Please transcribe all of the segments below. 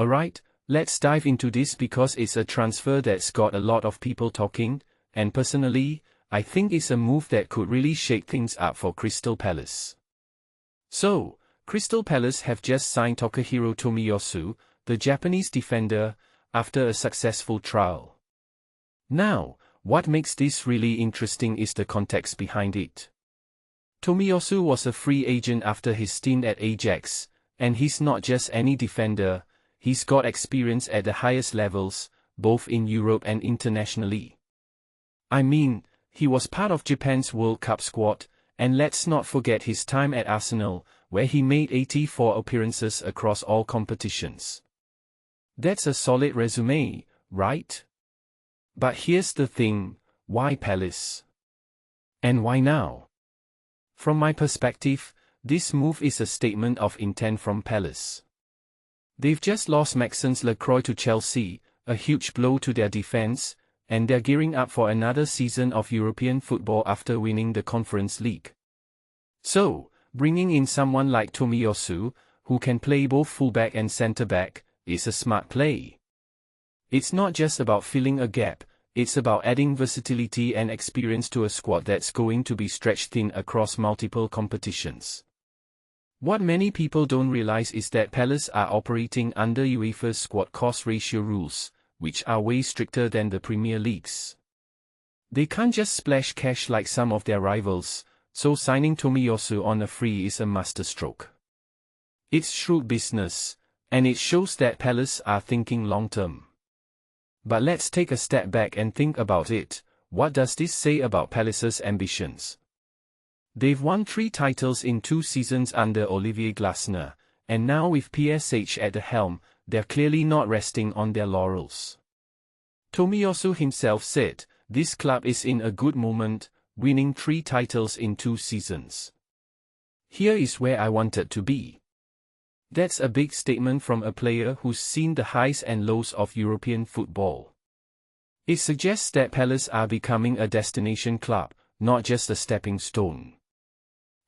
Alright, let's dive into this because it's a transfer that's got a lot of people talking, and personally, I think it's a move that could really shake things up for Crystal Palace. So, Crystal Palace have just signed Takehiro Tomiyasu, the Japanese defender, after a successful trial. Now, what makes this really interesting is the context behind it. Tomiyasu was a free agent after his stint at Ajax, and he's not just any defender, he's got experience at the highest levels, both in Europe and internationally. I mean, he was part of Japan's World Cup squad, and let's not forget his time at Arsenal, where he made 84 appearances across all competitions. That's a solid resume, right? But here's the thing, why Palace? And why now? From my perspective, this move is a statement of intent from Palace. They've just lost Maxence Lacroix to Chelsea, a huge blow to their defense, and they're gearing up for another season of European football after winning the Conference League. So, bringing in someone like Tomiyasu, who can play both fullback and centre-back, is a smart play. It's not just about filling a gap, it's about adding versatility and experience to a squad that's going to be stretched thin across multiple competitions. What many people don't realize is that Palace are operating under UEFA's squad cost ratio rules, which are way stricter than the Premier League's. They can't just splash cash like some of their rivals, so signing Tomiyasu on a free is a masterstroke. It's shrewd business, and it shows that Palace are thinking long-term. But let's take a step back and think about it. What does this say about Palace's ambitions? They've won 3 titles in 2 seasons under Olivier Glasner, and now with PSH at the helm, they're clearly not resting on their laurels. Tomiyasu himself said, "This club is in a good moment, winning 3 titles in 2 seasons. Here is where I wanted to be." That's a big statement from a player who's seen the highs and lows of European football. It suggests that Palace are becoming a destination club, not just a stepping stone.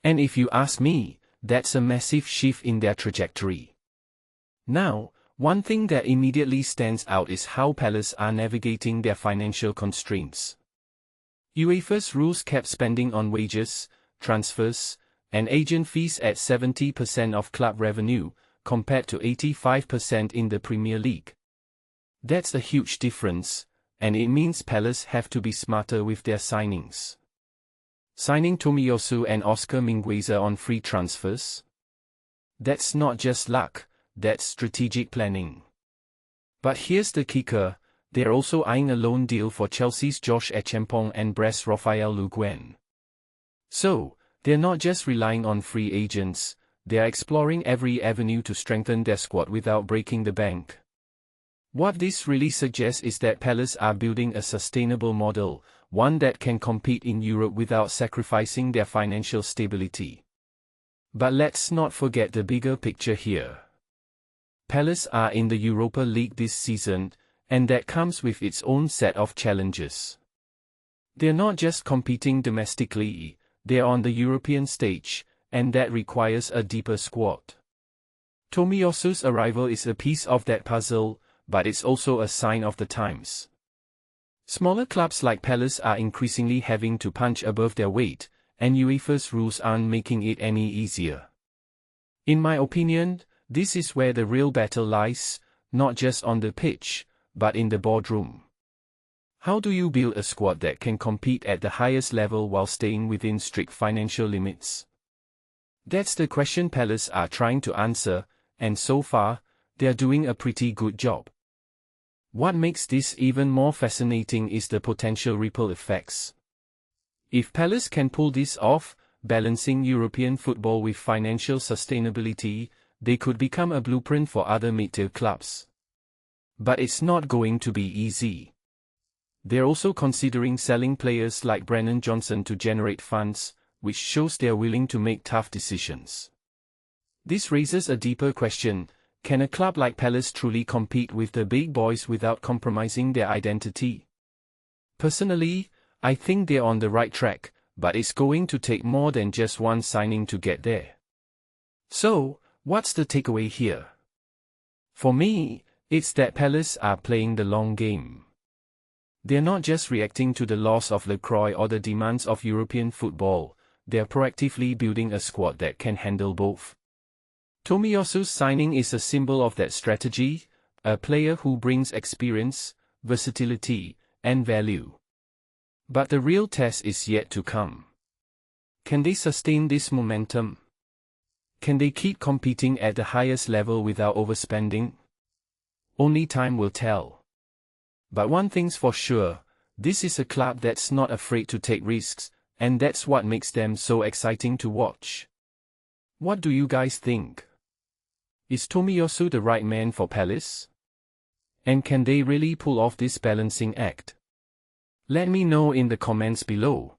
And if you ask me, that's a massive shift in their trajectory. Now, one thing that immediately stands out is how Palace are navigating their financial constraints. UEFA's rules kept spending on wages, transfers, and agent fees at 70% of club revenue, compared to 85% in the Premier League. That's a huge difference, and it means Palace have to be smarter with their signings. Signing Tomiyasu and Oscar Mingueza on free transfers? That's not just luck, that's strategic planning. But here's the kicker, they're also eyeing a loan deal for Chelsea's Josh Echempong and Brest Raphael Le Guen. So, they're not just relying on free agents, they're exploring every avenue to strengthen their squad without breaking the bank. What this really suggests is that Palace are building a sustainable model, one that can compete in Europe without sacrificing their financial stability. But let's not forget the bigger picture here. Palace are in the Europa League this season, and that comes with its own set of challenges. They're not just competing domestically, they're on the European stage, and that requires a deeper squad. Tomiyasu's arrival is a piece of that puzzle, but it's also a sign of the times. Smaller clubs like Palace are increasingly having to punch above their weight, and UEFA's rules aren't making it any easier. In my opinion, this is where the real battle lies, not just on the pitch, but in the boardroom. How do you build a squad that can compete at the highest level while staying within strict financial limits? That's the question Palace are trying to answer, and so far, they're doing a pretty good job. What makes this even more fascinating is the potential ripple effects. If Palace can pull this off, balancing European football with financial sustainability, they could become a blueprint for other mid-tier clubs. But it's not going to be easy. They're also considering selling players like Brennan Johnson to generate funds, which shows they're willing to make tough decisions. This raises a deeper question: can a club like Palace truly compete with the big boys without compromising their identity? Personally, I think they're on the right track, but it's going to take more than just one signing to get there. So, what's the takeaway here? For me, it's that Palace are playing the long game. They're not just reacting to the loss of Le Croix or the demands of European football, they're proactively building a squad that can handle both. Tomiyasu's signing is a symbol of that strategy, a player who brings experience, versatility, and value. But the real test is yet to come. Can they sustain this momentum? Can they keep competing at the highest level without overspending? Only time will tell. But one thing's for sure, this is a club that's not afraid to take risks, and that's what makes them so exciting to watch. What do you guys think? Is Tomiyasu the right man for Palace? And can they really pull off this balancing act? Let me know in the comments below.